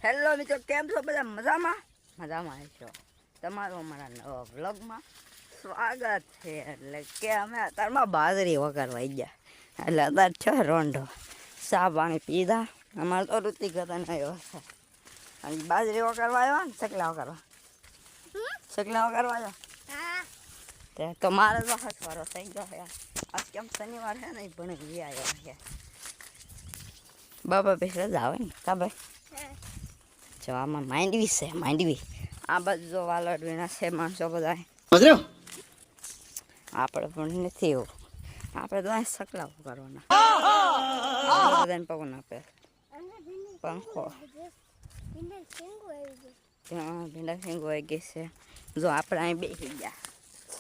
Hello મિત્રો, કેમ છો બધા? મજામાં મજામાં છો? તમારું અમારા નવા વ્લોગમાં સ્વાગત છે. એટલે કે અમે અત્યારમાં બાજરી વગાડવા ગયા, એટલે અત્યારે છે રોંઢો ચા પાણી પીધા. અમારે તો ઋતિક હતા ને આવ્યો અને બાજરી વગાડવા આવ્યા ને ચકલા વગાડવા આવ્યા તો મારે તો હસવારો થઈ ગયો યાર. આજ કેમ શનિવાર છે ને, પણ આવ્યા છે બાબા પૈસા રજા આવે ને કા ભાઈ. જો આમાં માંડવી છે, માંડવી આ બાજુ જો વાલડ વીણા છે માણસો બધા. આપણે પણ નથી એવું, આપણે તો અહીં સકલાઓ કરવાના બધાને પવન આપે પંખો. ભીંડા ફીંગો આવી ગઈ છે. જો આપણે અહીં બેસી ગયા,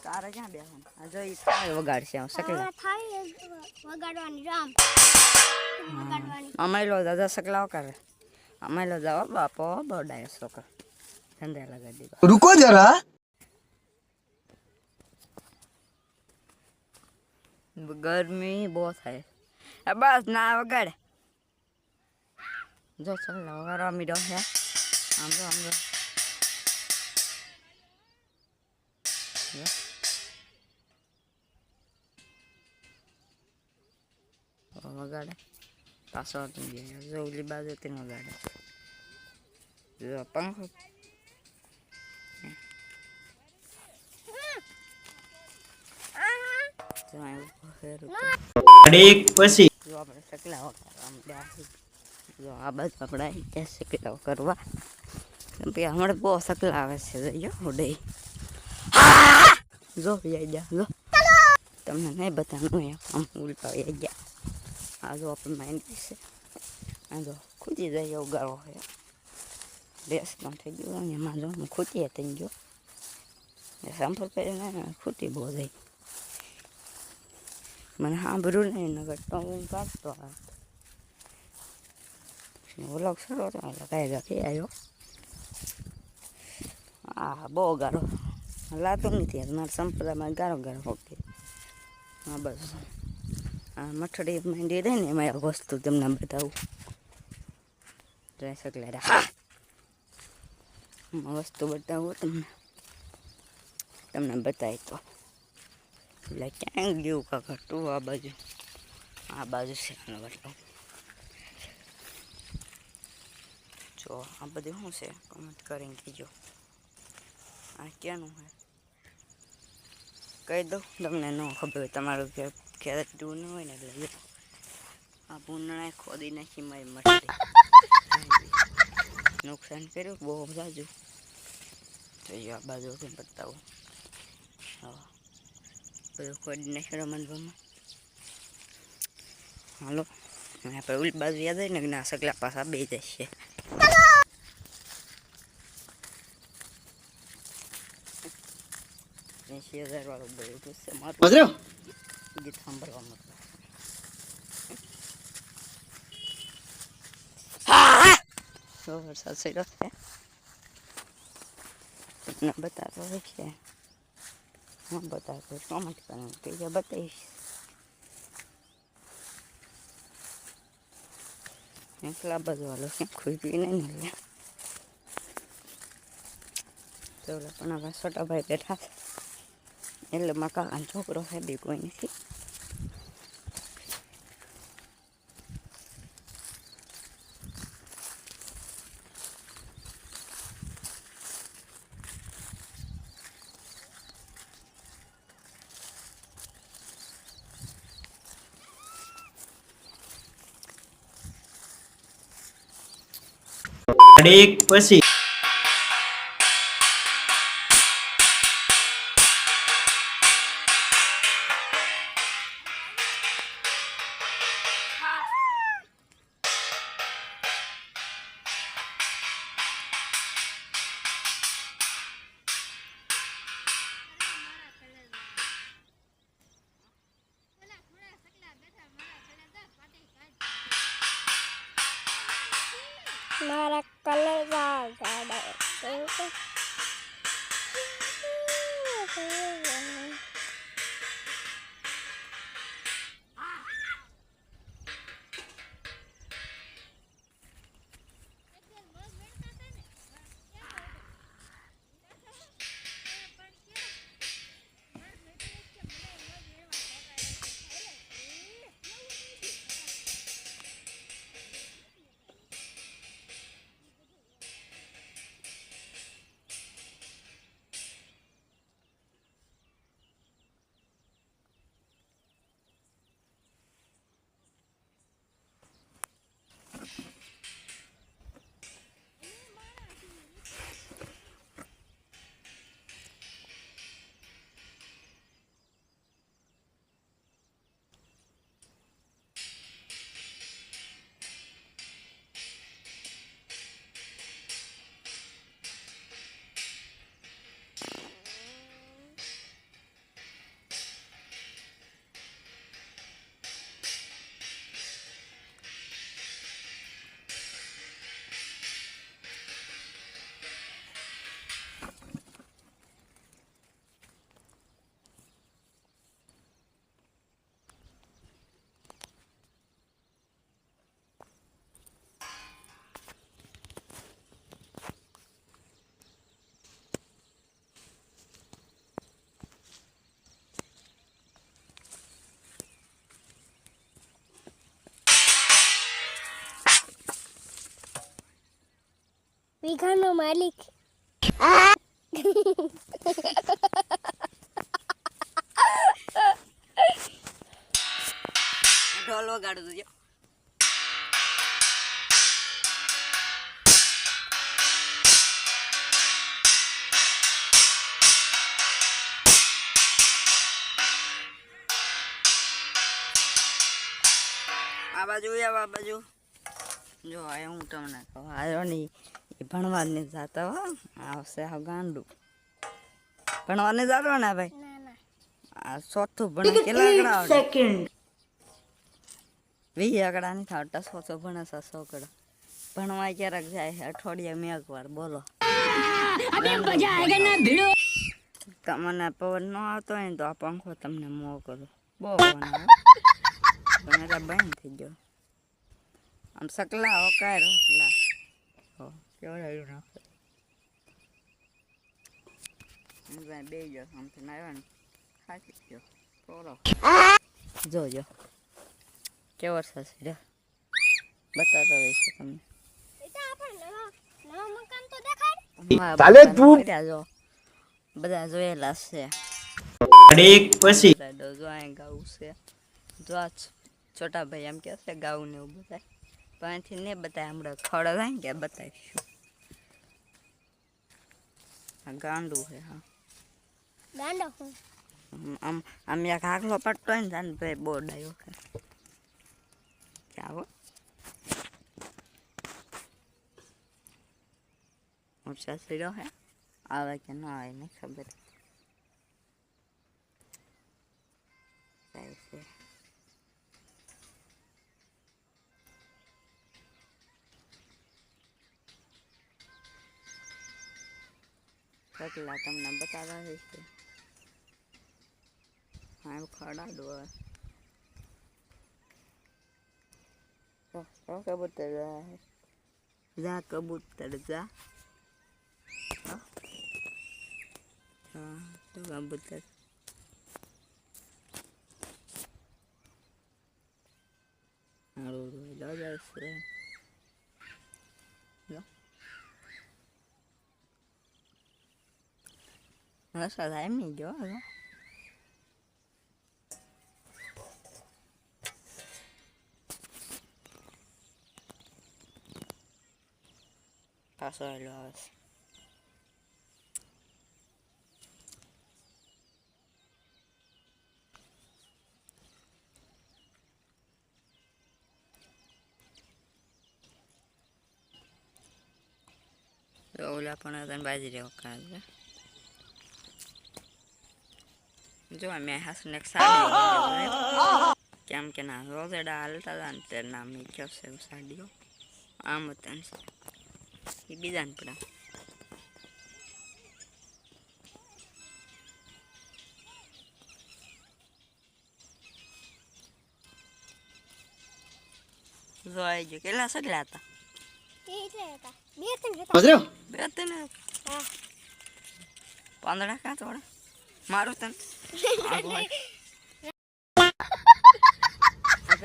તારે ક્યાં બેસવાનું? જો એ થાય વગાડશે સકલા અમારી લો દાદા સકલાઓ કરે. અમારે લો જાઓ બાપો બડાયો છોકરો ધંધે લગાડી દીધો. रुको जरा ગરમી બહુ થાય. બસ ના વગાડે. જો સકલા વગાડવા મીડો છે. આમ જો વગાડે પાછો જો ઓલી બાજુ તેને વગાડે. જો પંખો પછી જો આપણે સકલા વગાડવા. જો આ બાજુ આપણે ત્યાં સકલાઓ કરવા. હમણાં બહુ સકલા આવે છે. જો ઉડે જો ગયા જો તમને નહીં બતાવું આમ ઉલટા ગયા. આ જો આપણે માઇન્ડ છે. આ જો ખૂટી જાય ઉગાડવો હોય. બેસ પણ થઈ ગયો ને એમાં જો હું ખૂટી થઈ ગયો. સેમ્પલ પહેરીને ખૂટી બહુ જાય. મને સાંભળ્યું નહીં નગર તો હું કાઢતો વ્લોગ સારો હતો એટલે કાંઈ ગાડી આવ્યો. હા બહુ ગારો લાતો નથી. મારા સંપદામાં ગારો ગારો હોકે. હા બસ આ મઠડી માંડી રહે ને એમાં વસ્તુ તમને બતાવું. જોઈ શકલે હા વસ્તુ બતાવું તમને બતાવી તો. એટલે ક્યાંય ગયું કાકા તું આ બાજુ છે. બતાવું જો આ બધું શું છે કમેન્ટ કરીને કહેજો. આ ક્યાંનું છે કહી દઉં તમને. ન ખબર હોય તમારું ઘેર દૂર ન હોય ને એટલે આ ભૂંડણા ખોદી નાખી મારી મઠડી નુકસાન કર્યું બહુ જાજુ. તો આ બાજુ બતાવું. હા બધું ખોદી નાખ્યો રમણભામાં. હાલો આપણે ઉલી બાજુ યાદ હોય ને ના સકલા પાછા બે જશે. 80,000 વાળું બધું છે મારું ગીત સાંભળવા મળે. વરસાદ સડ્યો છે તમને બતાતો હોય છે. હું બતાતો કોમેન્ટ કરીને કહીએ બતાવીશ. એકલા બધું વાલો ક્યાં ખુઈ નહીં એટલે ચોલો પણ હવે છોટા ભાઈ બેઠા છે એટલે મારા છોકરો છે બી કોઈ નથી. પછી મારા કલર વીઘાનો માલિક. ઢોલ વગાડું તું જો. આ બાજુ આ બાજુ જો આ હું તમને કહું આવ્યો નહીં એ ભણવા જ નહીં જતા હો આવશે આ ગાંડું ભણવા નહીં જતો ને ભાઈ ના ના. આ ચોથું ભણે કેટલા આંકડા સેકન્ડ 20 આંકડા નહીં થતા ચોથું ભણે છે છોકરો ભણવા ક્યારેક જાય અઠવાડિયામાં એક વાર બોલો તમને પવન ન આવતો હોય ને તો આ પંખો તમને મોં કરું બહુ પવન આવે પણ એટલે બંધ થઈ ગયો આમ સકલા ઓકાય રોટલા કેવડાવ્યું નાખે બે ગયો આમથી આવ્યો ને ખાતી ગયો થોડો જોજો કેવો થશે બતાતો રહીશું તમને જો બધા જોયેલા છે ઘડીક પછી જો અહીં ગાવું છે જો આ છોટા ભાઈ એમ કે છે ગાવું ને એવું બતાય પણ અહીંથી નહીં બતાય હમણાં ખડ થાય ને કે બતાવીશું આ ગાંડું છે હા ગાંડો હું. આમ એક આગલો પટ્ટો હોય ને તાને ભાઈ બોર્ડ આવ્યો કે આવો ઊંચા સીડો હે આવે કે ના આવે નહીં ખબર છે સકલા તમને બતાવવા છે હા ખડા દો કબૂતર જા કબૂતર જા હા તો કબૂતર હારું લો જાય છે વરસાદ આવી ગયો હવે પાછો આવેલો આવે છે ઓલા પણ તને બાજરી વખા જો મેં હાસને સાડી કેમ કે ના રોજડા હાલતા હતા ને તે નામ મીઠ્યો છે સાડીઓ આમ હતા એ બીજાને પડા જોઈ જો કેટલા સડલા હતા બે ત્રણ હા. પાંદડા કાં થોડા મારું તને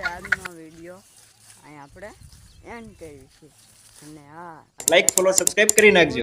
આજનો વિડીયો અહીં આપણે એન્ડ કરીશું અને હા લાઈક ફોલો સબસ્ક્રાઇબ કરી નાખજો.